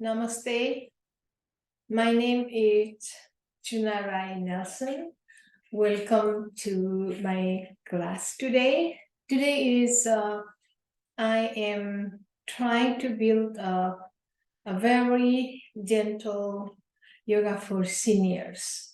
Namaste. My name is Chuna Rai-Nelson. Welcome to my class today. Today is I am trying to build a very gentle yoga for seniors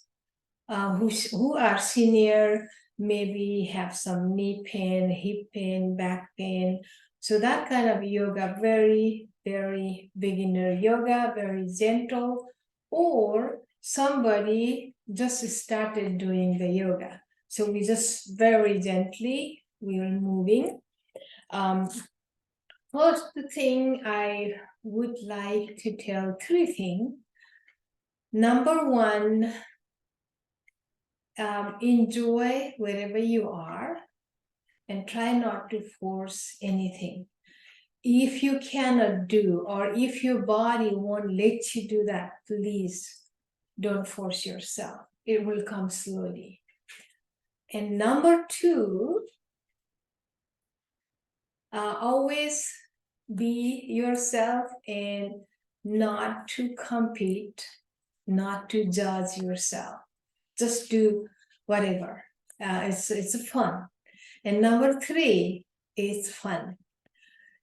who are senior, maybe have some knee pain, hip pain, back pain. So that kind of yoga, very beginner yoga, very gentle, or somebody just started doing the yoga. So we just very gently, we are moving. First thing I would like to tell three things. Number one, enjoy wherever you are and try not to force anything. If you cannot do, or if your body won't let you do that, please don't force yourself. It will come slowly. And number two, always be yourself and not to compete, not to judge yourself. Just do whatever. It's fun. And number three, it's fun.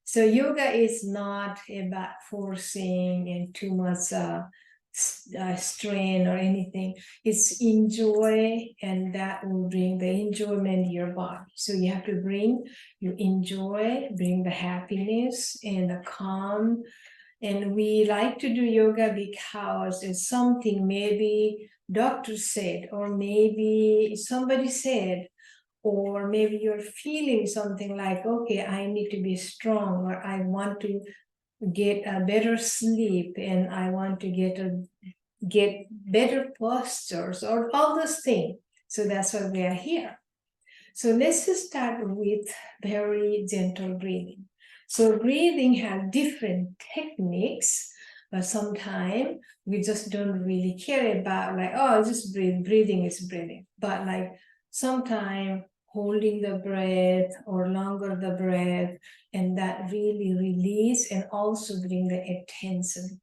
So yoga is not about forcing and too much strain or anything. It's enjoy, and that will bring the enjoyment to your body. So you have to bring the happiness and the calm. And we like to do yoga because it's something maybe doctor said, or maybe somebody said, or maybe you're feeling something like, okay, I need to be strong, or I want to get a better sleep, and I want to get better postures, or all those things. So that's why we are here. So let's just start with very gentle breathing. So breathing has different techniques, but sometimes we just don't really care about like, oh, just breathing is breathing. But like sometimes holding the breath or longer the breath, and that really release and also bring the attention.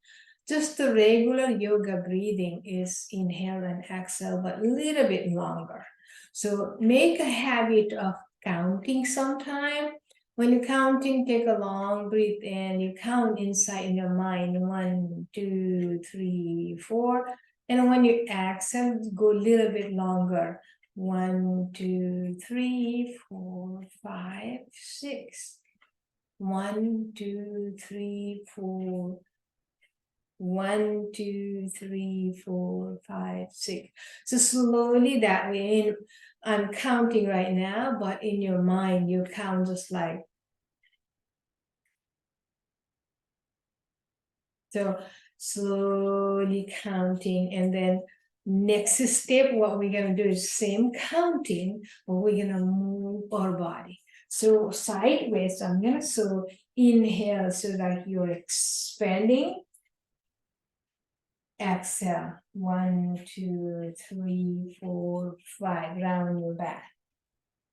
Just the regular yoga breathing is inhale and exhale, but a little bit longer. So make a habit of counting sometime. When you're counting, take a long breath in. You count inside in your mind, 1, 2, 3, 4. And when you exhale, go a little bit longer. 1, 2, 3, 4, 5, 6. 1, 2, 3, 4. 1, 2, 3, 4, 5, 6. So slowly that way, I'm counting right now, but in your mind, you count just like. So slowly counting, and then next step, what we're going to do is same counting, but we're going to move our body. So sideways, I'm going to, so inhale so that you're expanding. Exhale, 1, 2, 3, 4, 5, round your back.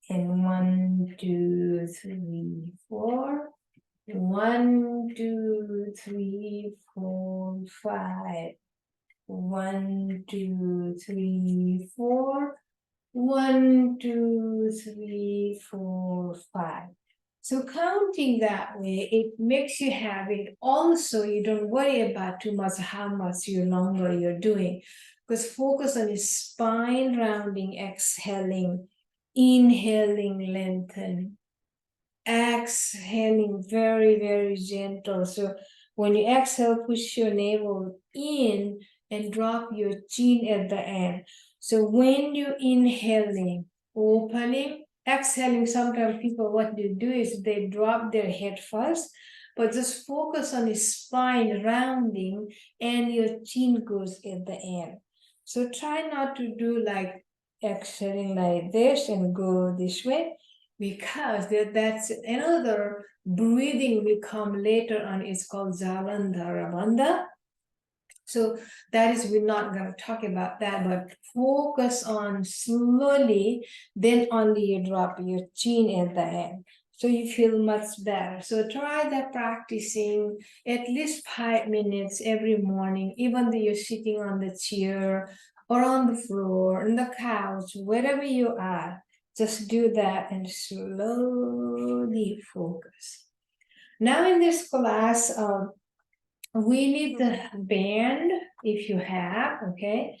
And 1, 2, 3, 4. 1, 2, 3, 4, 5. 1, 2, 3, 4. 1, 2, 3, 4, 5. So counting that way, it makes you have it. Also, you don't worry about too much how much longer you're doing, because focus on your spine rounding, exhaling, inhaling, lengthen, exhaling, very gentle. So when you exhale, push your navel in and drop your chin at the end. So when you're inhaling, opening, exhaling, sometimes people, what they do is they drop their head first, but just focus on the spine rounding and your chin goes at the end. So try not to do like exhaling like this and go this way, because that's another breathing will come later on. It's called Jalandhara Bandha. So that is, we're not going to talk about that, but focus on slowly, then only you drop your chin at the end. So you feel much better. So try that, practicing at least 5 minutes every morning, even though you're sitting on the chair or on the floor, on the couch, wherever you are. Just do that and slowly focus. Now in this class, we need the band if you have, okay?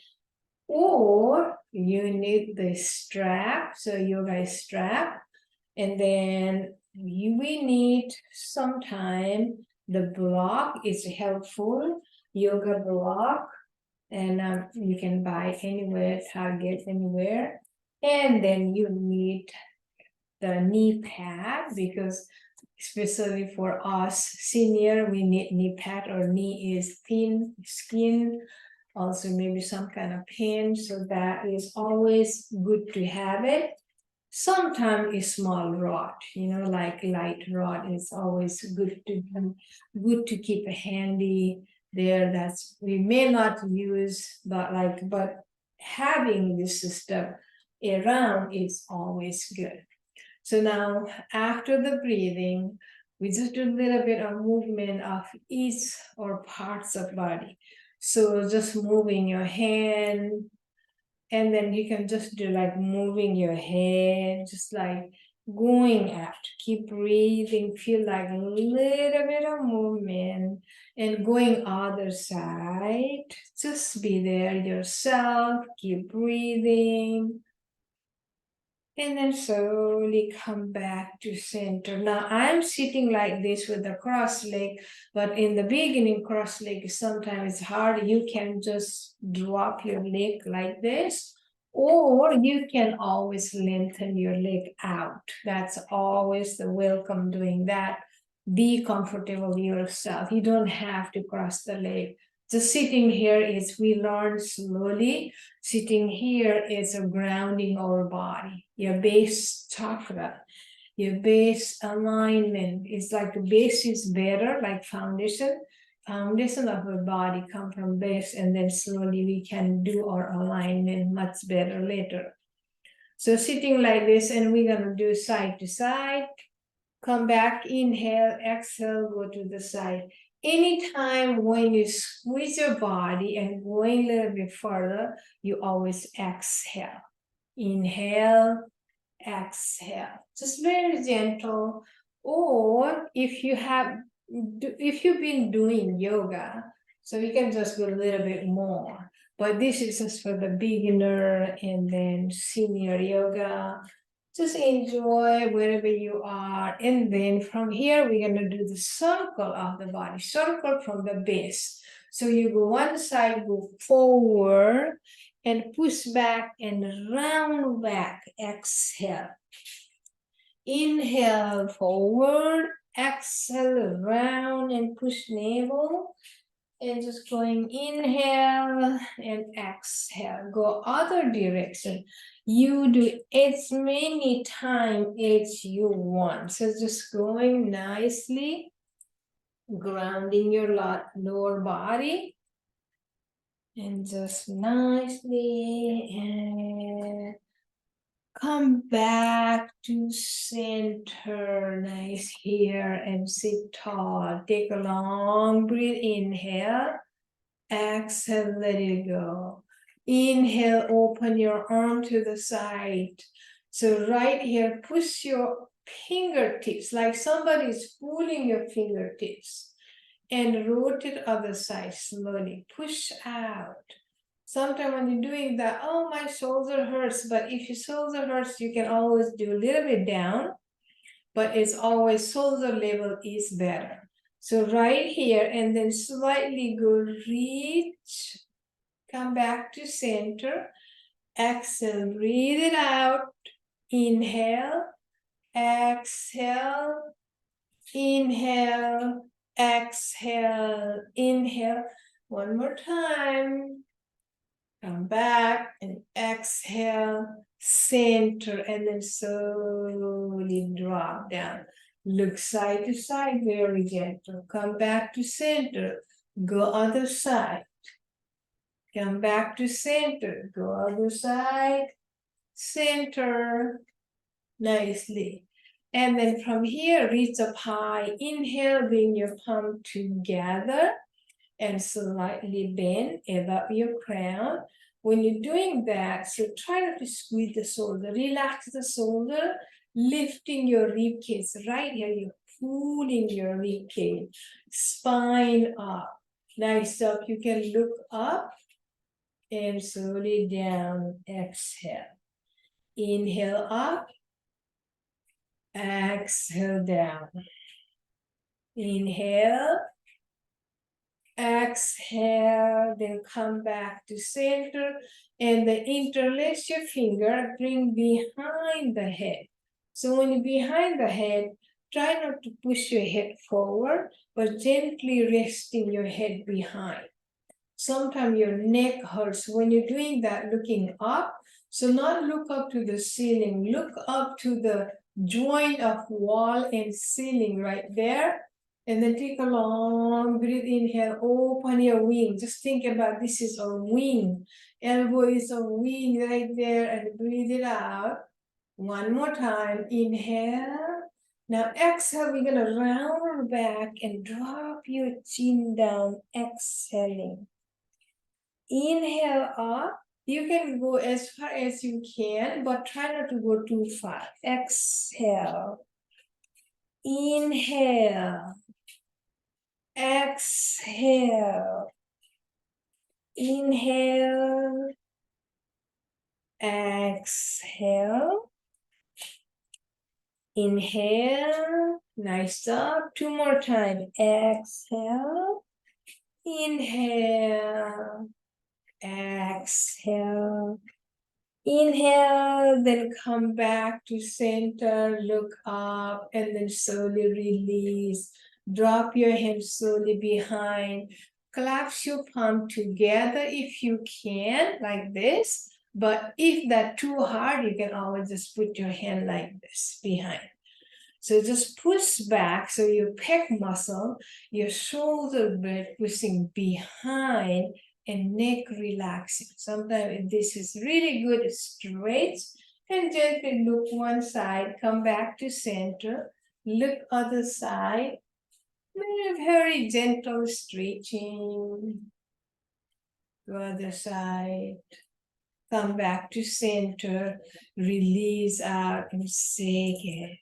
Or you need the strap, so yoga strap. And then we need sometime the block is helpful, yoga block. And you can buy anywhere, Target, anywhere. And then you need the knee pad, because especially for us senior, we need knee pad, or knee is thin skin. Also maybe some kind of pain, so that is always good to have it. Sometimes a small rod, like light rod is always good to keep handy there. That's we may not use, but having this system around is always good. So now after the breathing, we just do a little bit of movement of each or parts of body. So just moving your hand, and then you can just do like moving your head, just like going out. Keep breathing, feel like a little bit of movement, and going other side. Just be there yourself, keep breathing. And then slowly come back to center. Now I'm sitting like this with the cross leg, but in the beginning, cross leg sometimes it's hard. You can just drop your leg like this, or you can always lengthen your leg out. That's always the welcome doing that. Be comfortable yourself. You don't have to cross the leg. Just sitting here is, we learn slowly. Sitting here is a grounding our body, your base chakra, your base alignment. It's like the base is better, like foundation of our body come from base, and then slowly we can do our alignment much better later. So sitting like this, and we're gonna do side to side. Come back, inhale, exhale, go to the side. Anytime when you squeeze your body and going a little bit further, you always exhale. Inhale, exhale. Just very gentle. Or if you've been doing yoga, so you can just go a little bit more. But this is just for the beginner and then senior yoga. Just enjoy wherever you are. And then from here, we're going to do the circle of the body, circle from the base. So you go one side, go forward, and push back and round back. Exhale. Inhale, forward. Exhale, round and push navel. And just going inhale and exhale. Go other direction. You do as many times as you want. So just going nicely, grounding your lower body. And just nicely and come back to center. Nice here, and sit tall. Take a long breath. Inhale. Exhale, let it go. Inhale, open your arm to the side. So right here, push your fingertips, like somebody's pulling your fingertips. And rotate other side slowly. Push out. Sometimes when you're doing that, oh, my shoulder hurts. But if your shoulder hurts, you can always do a little bit down. But it's always shoulder level is better. So right here, and then slightly go reach, come back to center, exhale, breathe it out, inhale, exhale, inhale, exhale, inhale. One more time. Come back and exhale, center, and then slowly drop down. Look side to side, very gentle. Come back to center, go other side. Come back to center, go other side, center, nicely. And then from here, reach up high. Inhale, bring your palm together and slightly bend above your crown. When you're doing that, so try not to squeeze the shoulder. Relax the shoulder, lifting your rib cage. Right here, you're pulling your rib cage. Spine up. Nice up. You can look up and slowly down. Exhale. Inhale up. Exhale down. Inhale. Exhale, then come back to center and then interlace your finger, bring behind the head. So when you're behind the head, try not to push your head forward, but gently resting your head behind. Sometimes your neck hurts when you're doing that, looking up. So not look up to the ceiling, look up to the joint of wall and ceiling right there. And then take a long breath, inhale, open your wing. Just think about this is a wing. Elbow is a wing right there, and breathe it out. One more time, inhale. Now exhale, we're gonna round back and drop your chin down, exhaling. Inhale up. You can go as far as you can, but try not to go too far. Exhale. Inhale. Exhale. Inhale. Exhale. Inhale. Nice up. Two more times. Exhale. Inhale. Exhale. Inhale, then come back to center, look up, and then slowly release. Drop your hands slowly behind. Clasp your palm together if you can, like this. But if that's too hard, you can always just put your hand like this behind. So just push back, so your pec muscle, your shoulder blade pushing behind, and neck relaxing. Sometimes this is really good, straight, and gently look one side, come back to center, look other side, very gentle stretching to other side, come back to center, release out and shake it.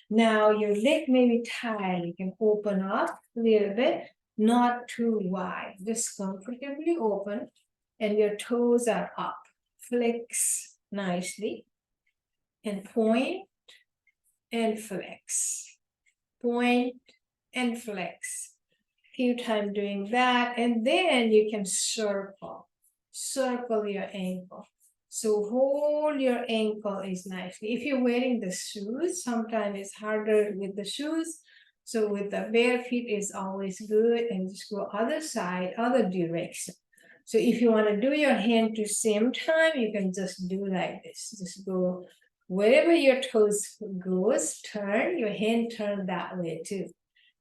Now your leg may be tired, you can open up a little bit, not too wide, just comfortably open, and your toes are up. Flex nicely, and point, and flex. Point, and flex. Few times doing that, and then you can circle your ankle. So hold your ankle is nicely. If you're wearing the shoes, sometimes it's harder with the shoes. So with the bare feet is always good, and just go other side, other direction. So if you want to do your hand to same time, you can just do like this. Just go wherever your toes goes, turn, your hand turn that way too.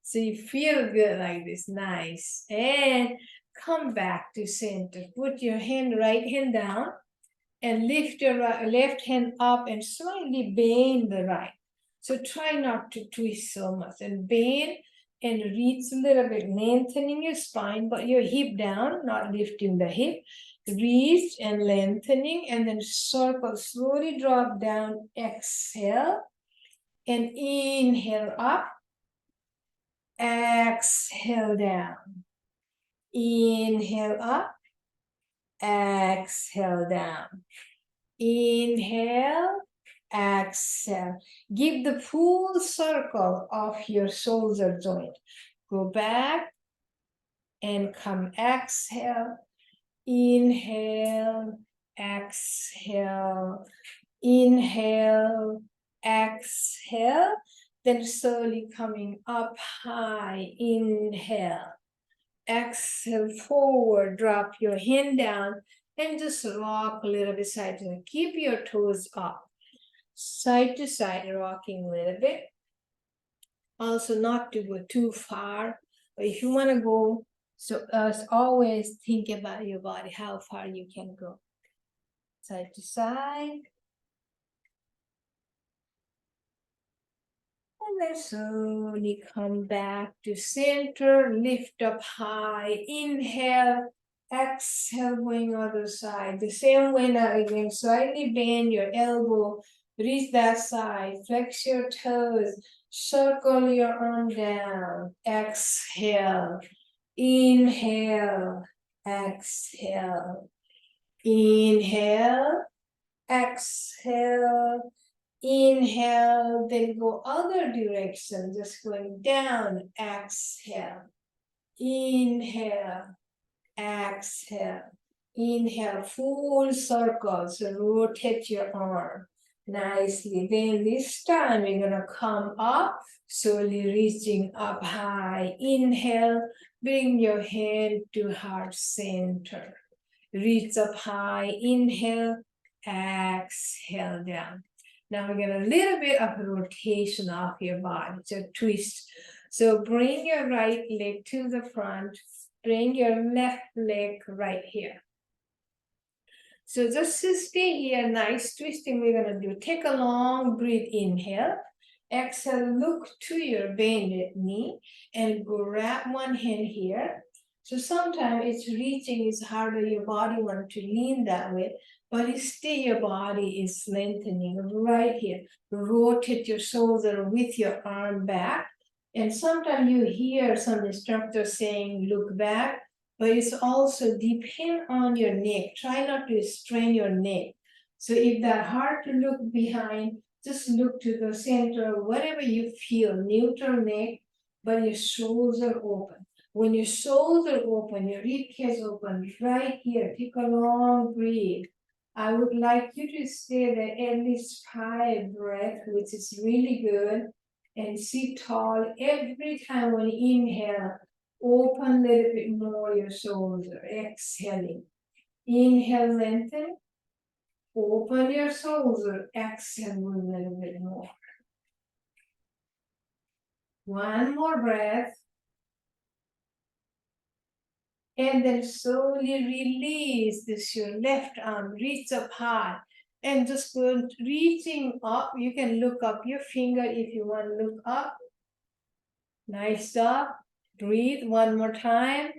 So you feel good like this, nice. And come back to center. Put your right hand down and lift your left hand up and slightly bend the right. So try not to twist so much, and bend and reach a little bit, lengthening your spine, but your hip down, not lifting the hip. Reach and lengthening, and then circle, slowly drop down, exhale, and inhale up, exhale down, inhale up, exhale down. Inhale, exhale. Give the full circle of your shoulder joint. Go back and come, exhale. Inhale, exhale. Inhale, exhale. Then slowly coming up high. Inhale. Exhale forward, drop your hand down, and just rock a little bit side to side. Keep your toes up, side to side, rocking a little bit. Also not to go too far, but if you want to go, so always think about your body, how far you can go. Side to side. then slowly come back to center, lift up high, inhale, exhale, going other side. The same way now again, slightly bend your elbow, reach that side, flex your toes, circle your arm down, exhale, inhale, exhale, inhale, exhale, inhale, then go other direction, just going down, exhale, inhale, exhale, inhale, full circle, so rotate your arm nicely. Then this time we're gonna come up, slowly reaching up high, inhale, bring your hand to heart center, reach up high, inhale, exhale down. Now we get a little bit of rotation of your body, so twist. So bring your right leg to the front, bring your left leg right here. So just to stay here, nice twisting we're gonna do. Take a long breath, inhale, exhale, look to your bended knee and grab one hand here. So sometimes it's reaching is harder, your body wants to lean that way, but it's still your body is lengthening right here. Rotate your shoulder with your arm back. And sometimes you hear some instructors saying, look back, but it's also depend on your neck. Try not to strain your neck. So if that hard to look behind, just look to the center, whatever you feel, neutral neck, but your shoulders are open. When your shoulders are open, your rib cage open, right here, take a long breath. I would like you to stay there at least 5 breaths, which is really good. And sit tall every time when you inhale. Open a little bit more your shoulder, exhaling. Inhale, lengthen. Open your shoulder, exhale a little bit more. One more breath. And then slowly release this, your left arm, reach up high. And just go reaching up. You can look up your finger if you want to look up. Nice job. Breathe one more time.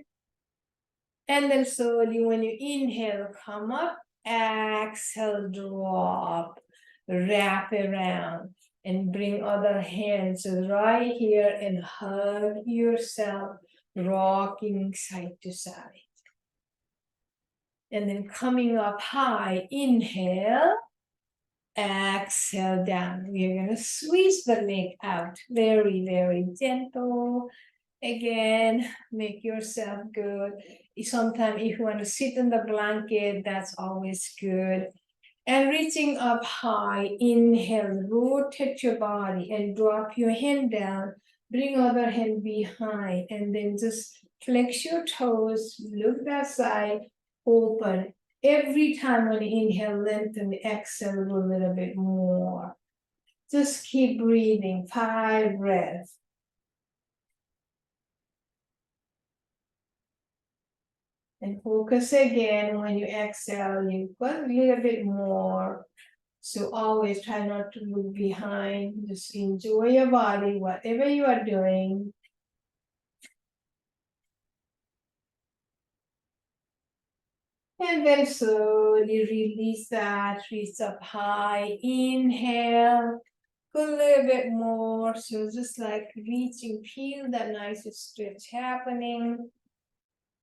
And then slowly when you inhale, come up, exhale, drop, wrap around, and bring other hands right here and hug yourself, rocking side to side. And then coming up high, inhale, exhale down. We're gonna squeeze the leg out, very, very gentle. Again, make yourself good. Sometimes if you want to sit in the blanket, that's always good. And reaching up high, inhale, rotate your body and drop your hand down. Bring other hand behind and then just flex your toes, look that side, open. Every time when you inhale, lengthen, exhale a little bit more. Just keep breathing, 5 breaths. And focus again when you exhale, you put a little bit more. So always try not to look behind. Just enjoy your body, whatever you are doing. And then slowly release that, reach up high, inhale, go a little bit more. So just like reaching, feel that nice stretch happening.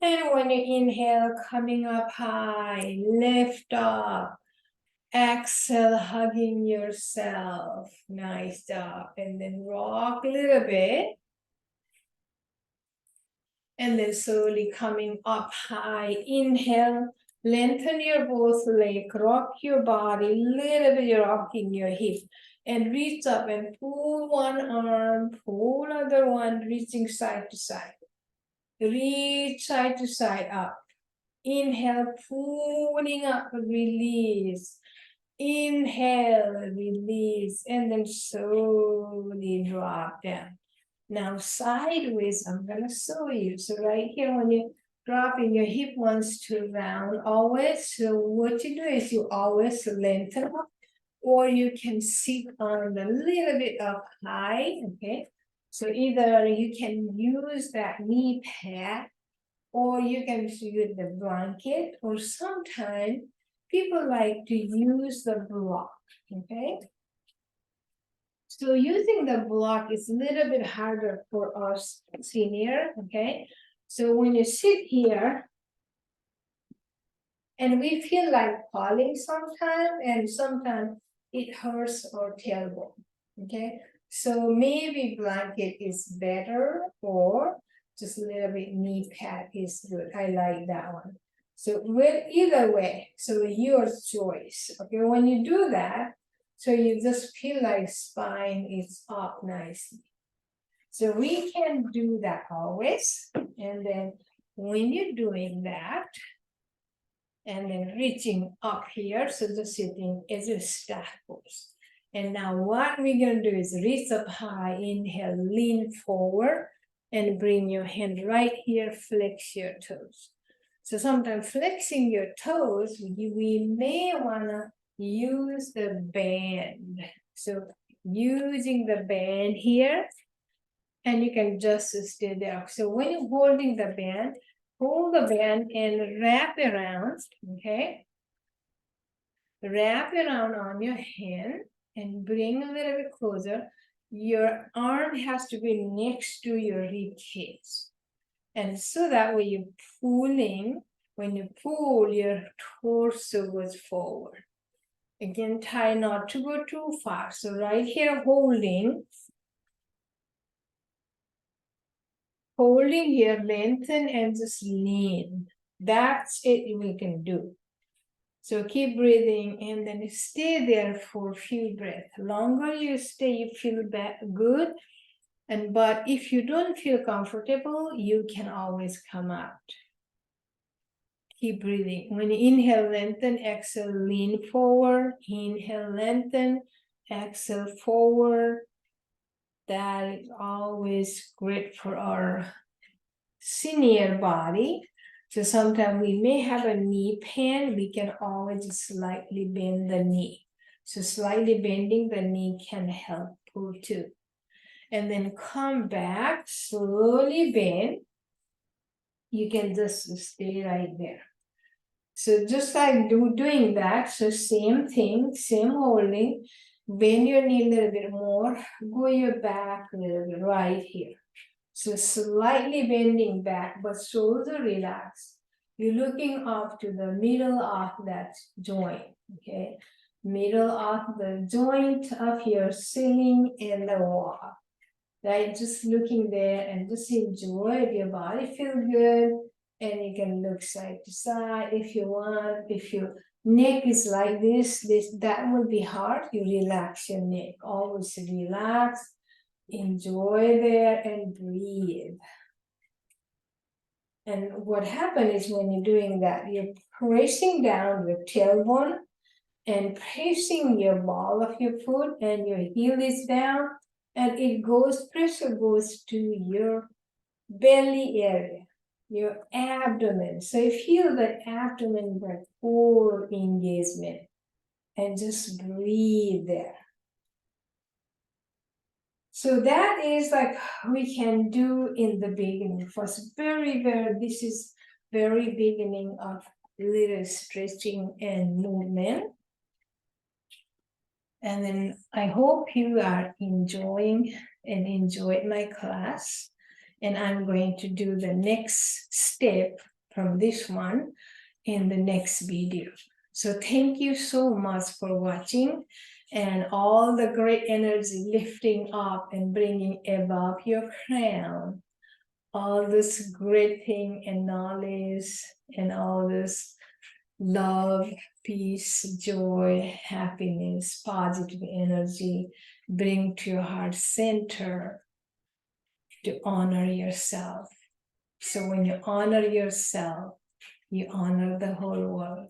And when you inhale, coming up high, lift up. Exhale, hugging yourself. Nice job. And then rock a little bit. And then slowly coming up high. Inhale, lengthen your both legs, rock your body, little bit rocking your hip. And reach up and pull one arm, pull other one, reaching side to side. Reach side to side up. Inhale, pulling up, release. Inhale, release, and then slowly drop down. Now sideways, I'm gonna show you. So right here, when you drop in, your hip wants to round always. So what you do is you always lengthen up or you can sit on a little bit up high, okay? So either you can use that knee pad, or you can use the blanket, or sometimes people like to use the block, okay? So using the block is a little bit harder for us senior, okay? So when you sit here, and we feel like falling sometimes, and sometimes it hurts our tailbone, okay? So maybe blanket is better, or just a little bit knee pad is good. I like that one. So with either way, so your choice, okay? When you do that, so you just feel like spine is up nicely. So we can do that always. And then when you're doing that, and then reaching up here, so just sitting as a staff pose. And now what we're gonna do is reach up high, inhale, lean forward, and bring your hand right here, flex your toes. So sometimes flexing your toes, we may wanna use the band. So using the band here, and you can just stay there. So when you're holding the band, hold the band and wrap around, okay? Wrap around on your hand and bring a little bit closer. Your arm has to be next to your rib cage. And so that way you're pulling, when you pull, your torso goes forward. Again, try not to go too far. So right here, holding here, lengthen and just lean. That's it we can do. So keep breathing and then stay there for a few breaths. Longer you stay, you feel good. But if you don't feel comfortable, you can always come out. Keep breathing. When you inhale, lengthen, exhale, lean forward. Inhale, lengthen, exhale, forward. That is always great for our senior body. So sometimes we may have a knee pain, we can always slightly bend the knee. So slightly bending the knee can help pull too. And then come back, slowly bend. You can just stay right there. So just like doing that, so same thing, same holding. Bend your knee a little bit more, go your back a little bit right here. So slightly bending back, but shoulder relaxed. You're looking up to the middle of that joint, okay? Middle of the joint of your ceiling and the wall, right? Just looking there and just enjoy it. Your body feel good, and you can look side to side if you want. If your neck is like this, that will be hard. You relax your neck. Always relax. Enjoy there and breathe. And what happens is when you're doing that, you're pressing down your tailbone and pressing your ball of your foot, and your heel is down, and pressure goes to your belly area, your abdomen. So you feel the abdomen with full engagement, and just breathe there. So that is like we can do in the beginning. First, this is very beginning of little stretching and movement. And then I hope you are enjoying and enjoyed my class. And I'm going to do the next step from this one in the next video. So thank you so much for watching, and all the great energy lifting up and bringing above your crown, all this great thing and knowledge and all this love, peace, joy, happiness, positive energy, bring to your heart center to honor yourself. So when you honor yourself, you honor the whole world.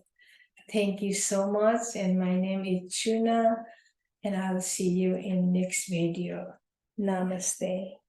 Thank you so much, and my name is Chuna, and I'll see you in next video. Namaste.